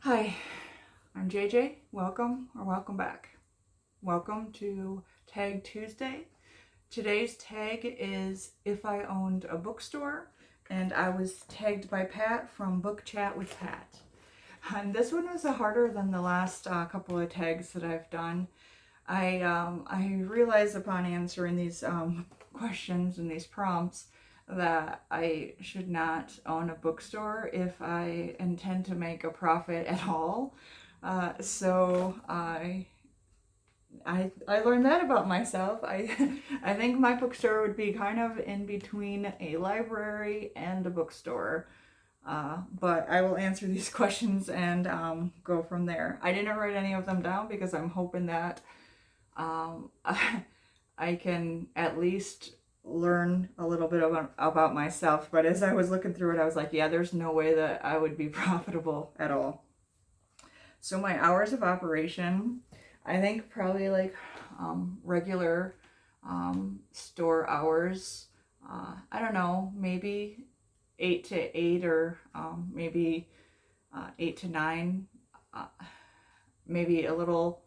Hi, I'm JJ. Welcome back. Welcome to Tag Tuesday. Today's tag is If I Owned a Bookstore, and I was tagged by Pat from Book Chat with Pat. And this one was harder than the last couple of tags that I've done. I realized upon answering these questions and these prompts that I should not own a bookstore if I intend to make a profit at all. So I learned that about myself. I think my bookstore would be kind of in between a library and a bookstore. But I will answer these questions and go from there. I didn't write any of them down because I'm hoping that um, I can at least learn a little bit about myself. But as I was looking through it, I was like, yeah, there's no way that I would be profitable at all. So my hours of operation, I think probably like regular store hours. I don't know, maybe 8 to 8 or maybe 8 to 9. Uh, Maybe a little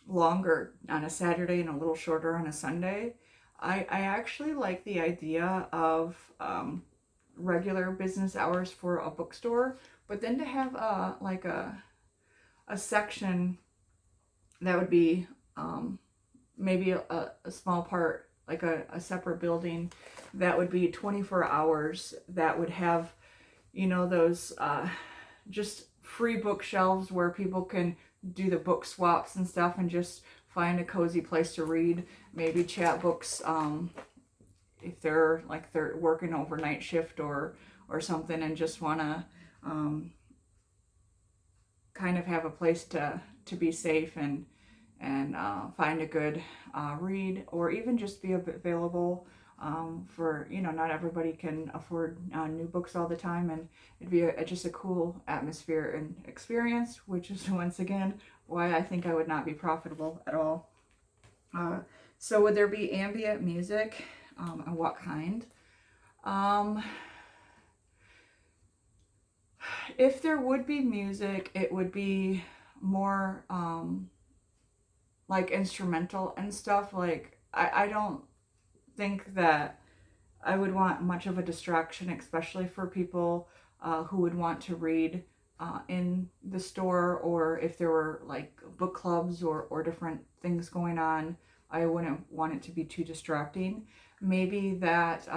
longer on a Saturday and a little shorter on a Sunday. I actually like the idea of regular business hours for a bookstore, but then to have a section that would be maybe a small part, like a separate building that would be 24 hours, that would have, those just free bookshelves where people can do the book swaps and stuff and just find a cozy place to read, maybe chat books, if they're working overnight shift or something and just want to kind of have a place to be safe and find a good read, or even just be available for, not everybody can afford new books all the time, and it'd be just a cool atmosphere and experience, which is once again why I think I would not be profitable at all. So would there be ambient music, and what kind? If there would be music, it would be more like instrumental and stuff. Like I don't think that I would want much of a distraction, especially for people who would want to read in the store, or if there were like book clubs or different things going on. I wouldn't want it to be too distracting. Maybe that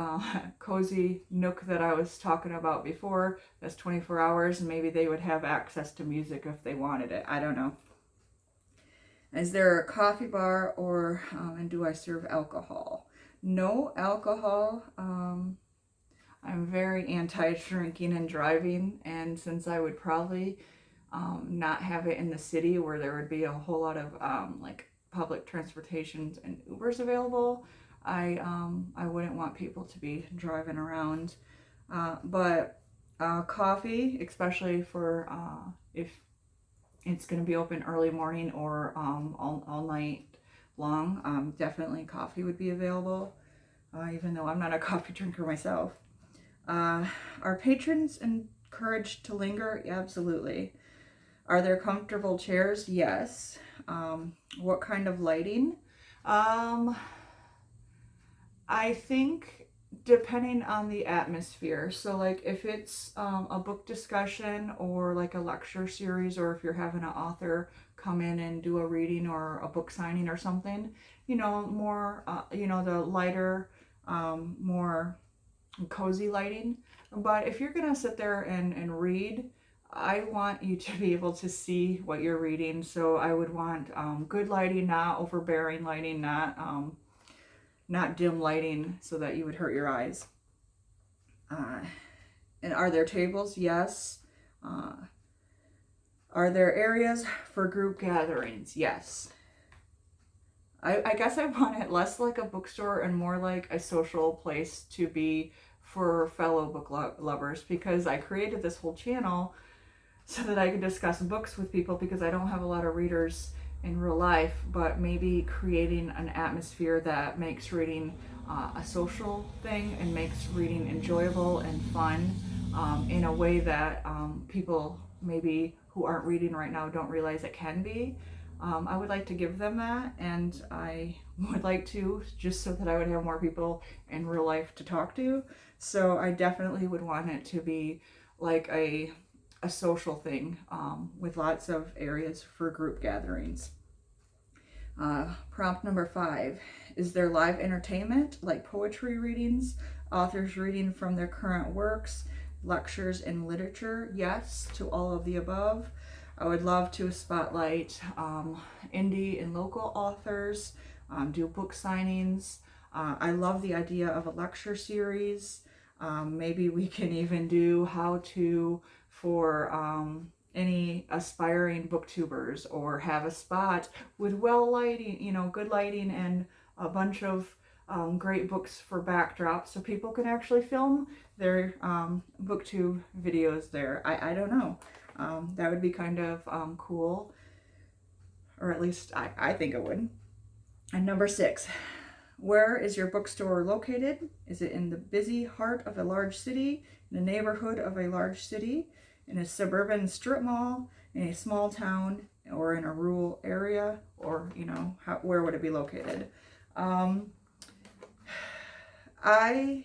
cozy nook that I was talking about before, that's 24 hours, and maybe they would have access to music if they wanted it. I don't know. Is there a coffee bar, or and do I serve alcohol? No alcohol. I'm very anti-drinking and driving, and since I would probably not have it in the city where there would be a whole lot of like public transportations and Ubers available, I wouldn't want people to be driving around. But coffee, especially for if it's going to be open early morning or all night long, definitely coffee would be available, even though I'm not a coffee drinker myself. Are patrons encouraged to linger? Absolutely. Are there comfortable chairs? Yes. What kind of lighting? I think depending on the atmosphere. So like if it's a book discussion or like a lecture series, or if you're having an author come in and do a reading or a book signing or something, more, the lighter, more cozy lighting. But if you're gonna sit there and read, I want you to be able to see what you're reading. So I would want good lighting, not overbearing lighting, not dim lighting so that you would hurt your eyes. And are there tables? Yes. Are there areas for group gatherings? Yes. I guess I want it less like a bookstore and more like a social place to be for fellow book lovers, because I created this whole channel so that I could discuss books with people, because I don't have a lot of readers in real life, but maybe creating an atmosphere that makes reading a social thing and makes reading enjoyable and fun, in a way that people maybe who aren't reading right now don't realize it can be. I would like to give them that, and I would like to, just so that I would have more people in real life to talk to. So I definitely would want it to be like a social thing, with lots of areas for group gatherings. Prompt number 5, is there live entertainment like poetry readings, authors reading from their current works, lectures and literature? Yes to all of the above. I would love to spotlight indie and local authors, do book signings. I love the idea of a lecture series. Maybe we can even do how to for any aspiring booktubers, or have a spot with well lighting, good lighting, and a bunch of great books for backdrops so people can actually film their booktube videos there. I don't know. That would be kind of cool, or at least I think it would. And number 6, where is your bookstore located? Is it in the busy heart of a large city, in the neighborhood of a large city, in a suburban strip mall, in a small town, or in a rural area? Or, where would it be located? I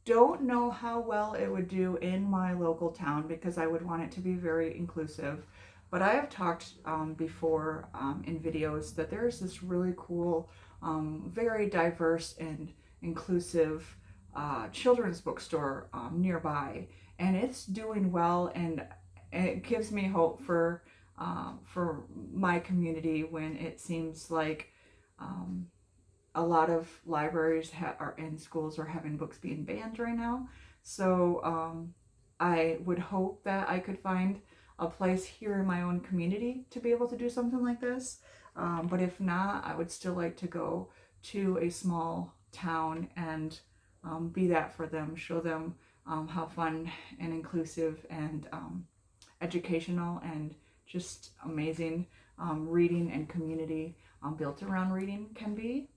don't know how well it would do in my local town, because I would want it to be very inclusive. But I have talked before in videos that there's this really cool, very diverse and inclusive children's bookstore nearby, and it's doing well, and it gives me hope for my community, when it seems like a lot of libraries and schools are having books being banned right now. So I would hope that I could find a place here in my own community to be able to do something like this. But if not, I would still like to go to a small town and be that for them, show them how fun and inclusive and educational and just amazing reading and community built around reading can be.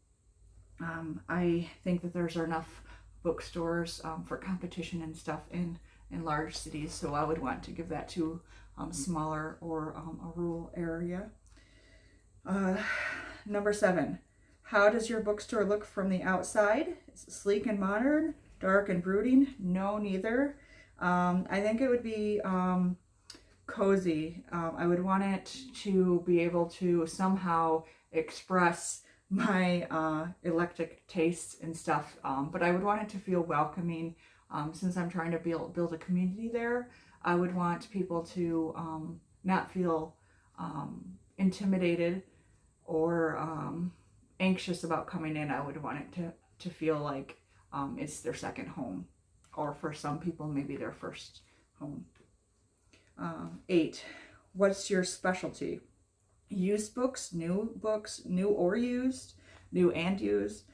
I think that there's enough bookstores for competition and stuff in large cities, so I would want to give that to smaller or a rural area. Number 7, how does your bookstore look from the outside? Is it sleek and modern, dark and brooding? No, neither. I think it would be cozy. I would want it to be able to somehow express my eclectic tastes and stuff, but I would want it to feel welcoming. Since I'm trying to build a community there, I would want people to not feel intimidated or anxious about coming in. I would want it to feel like it's their second home, or for some people maybe their first home. 8, what's your specialty? Used books, new or used, new and used,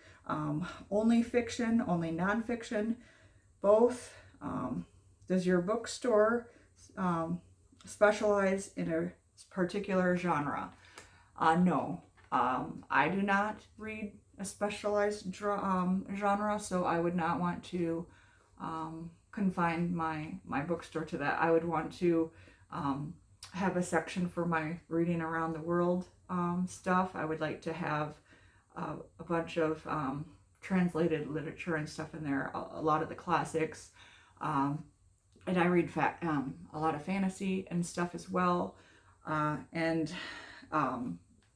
only fiction, only nonfiction, both. Does your bookstore specialize in a particular genre? No, I do not read a specialized genre, so I would not want to confine my bookstore to that. I would want to have a section for my reading around the world stuff. I would like to have a bunch of translated literature and stuff in there, a lot of the classics, and I read a lot of fantasy and stuff as well, and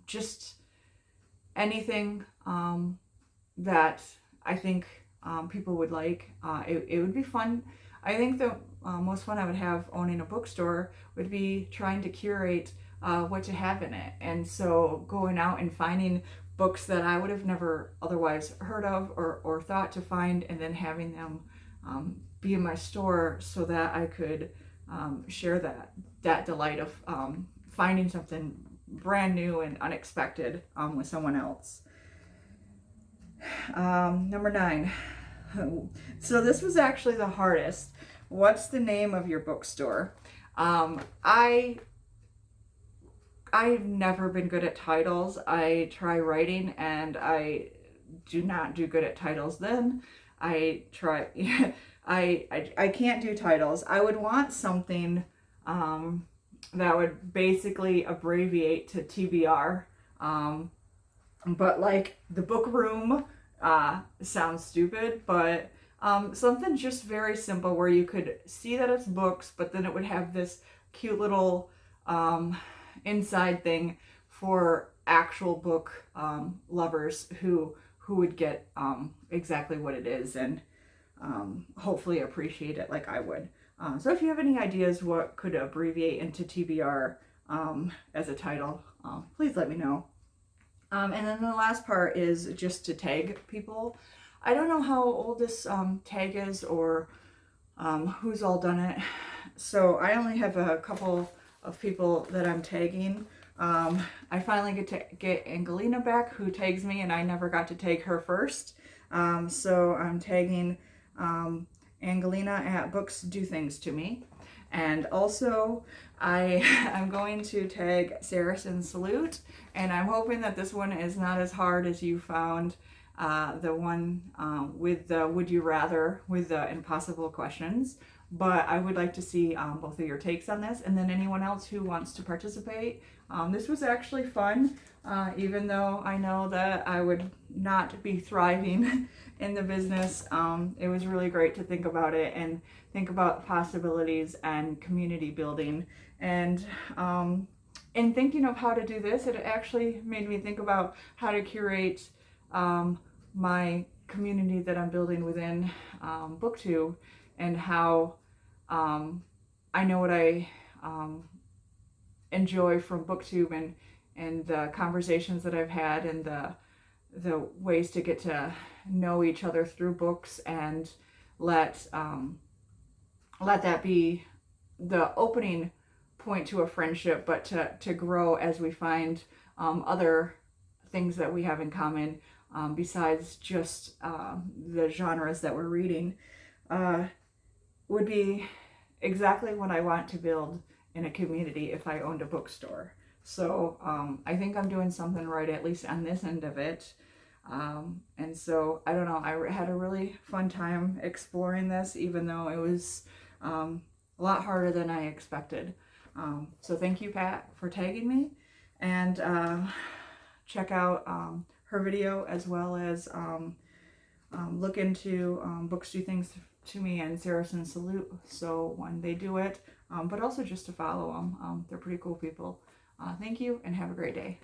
just anything that I think people would like. It would be fun. I think the most fun I would have owning a bookstore would be trying to curate what to have in it. And so going out and finding books that I would have never otherwise heard of or thought to find, and then having them be in my store so that I could share that delight of finding something brand new and unexpected with someone else. Number 9. So this was actually the hardest. What's the name of your bookstore? I've never been good at titles. I try writing and I do not do good at titles. Then I try, I can't do titles. I would want something that would basically abbreviate to TBR. But like the book room sounds stupid, but something just very simple where you could see that it's books, but then it would have this cute little inside thing for actual book lovers who would get exactly what it is and hopefully appreciate it like I would. So if you have any ideas what could abbreviate into TBR as a title, please let me know. And then the last part is just to tag people. I don't know how old this tag is or who's all done it. So I only have a couple of people that I'm tagging. I finally get to get Angelina back, who tags me, and I never got to tag her first. So I'm tagging Angelina at Books Do Things to Me. And also, I'm going to tag Saracen Salute, and I'm hoping that this one is not as hard as you found the one with the Would You Rather, with the impossible questions. But I would like to see both of your takes on this, and then anyone else who wants to participate. This was actually fun, even though I know that I would not be thriving in the business. It was really great to think about it and think about possibilities and community building. And in thinking of how to do this, it actually made me think about how to curate my community that I'm building within BookTube, and how I know what I enjoy from BookTube, and the conversations that I've had, and the ways to get to know each other through books, and let that be the opening point to a friendship, but to grow as we find other things that we have in common besides just the genres that we're reading, would be exactly what I want to build in a community if I owned a bookstore. So I think I'm doing something right, at least on this end of it. And so I don't know, I had a really fun time exploring this, even though it was a lot harder than I expected. So thank you, Pat, for tagging me, and check out her video, as well as look into Books Do Things to Me and Saracen Salute, so when they do it, but also just to follow them. They're pretty cool people. Thank you, and have a great day.